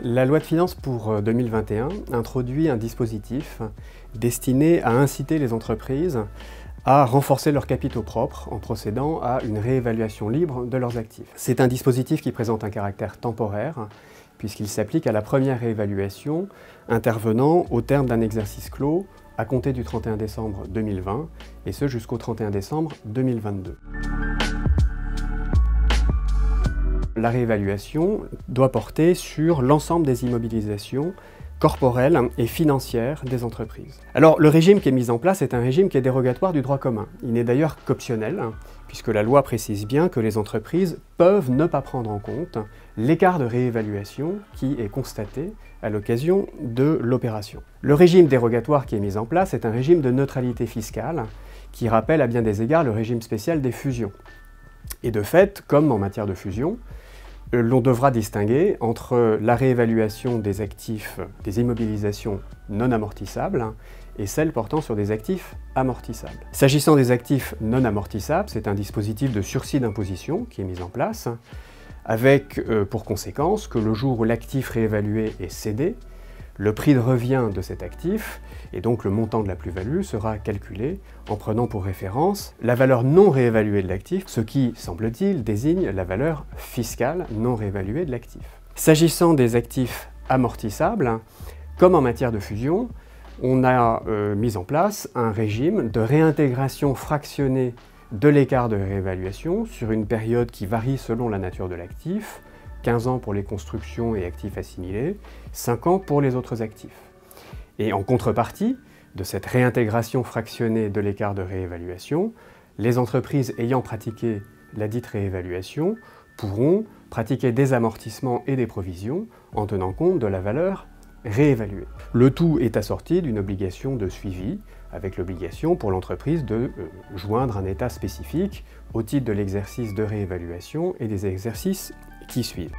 La loi de finances pour 2021 introduit un dispositif destiné à inciter les entreprises à renforcer leurs capitaux propres en procédant à une réévaluation libre de leurs actifs. C'est un dispositif qui présente un caractère temporaire puisqu'il s'applique à la première réévaluation intervenant au terme d'un exercice clos à compter du 31 décembre 2020 et ce jusqu'au 31 décembre 2022. La réévaluation doit porter sur l'ensemble des immobilisations corporelles et financières des entreprises. Alors, le régime qui est mis en place est un régime qui est dérogatoire du droit commun. Il n'est d'ailleurs qu'optionnel, puisque la loi précise bien que les entreprises peuvent ne pas prendre en compte l'écart de réévaluation qui est constaté à l'occasion de l'opération. Le régime dérogatoire qui est mis en place est un régime de neutralité fiscale qui rappelle à bien des égards le régime spécial des fusions. Et de fait, comme en matière de fusion, l'on devra distinguer entre la réévaluation des actifs, des immobilisations non amortissables et celles portant sur des actifs amortissables. S'agissant des actifs non amortissables, c'est un dispositif de sursis d'imposition qui est mis en place, avec pour conséquence que le jour où l'actif réévalué est cédé, le prix de revient de cet actif, et donc le montant de la plus-value, sera calculé en prenant pour référence la valeur non réévaluée de l'actif, ce qui, semble-t-il, désigne la valeur fiscale non réévaluée de l'actif. S'agissant des actifs amortissables, comme en matière de fusion, on a mis en place un régime de réintégration fractionnée de l'écart de réévaluation sur une période qui varie selon la nature de l'actif, 15 ans pour les constructions et actifs assimilés, 5 ans pour les autres actifs. Et en contrepartie de cette réintégration fractionnée de l'écart de réévaluation, les entreprises ayant pratiqué la dite réévaluation pourront pratiquer des amortissements et des provisions en tenant compte de la valeur réévaluée. Le tout est assorti d'une obligation de suivi, avec l'obligation pour l'entreprise de joindre un état spécifique au titre de l'exercice de réévaluation et des exercices qui suivent.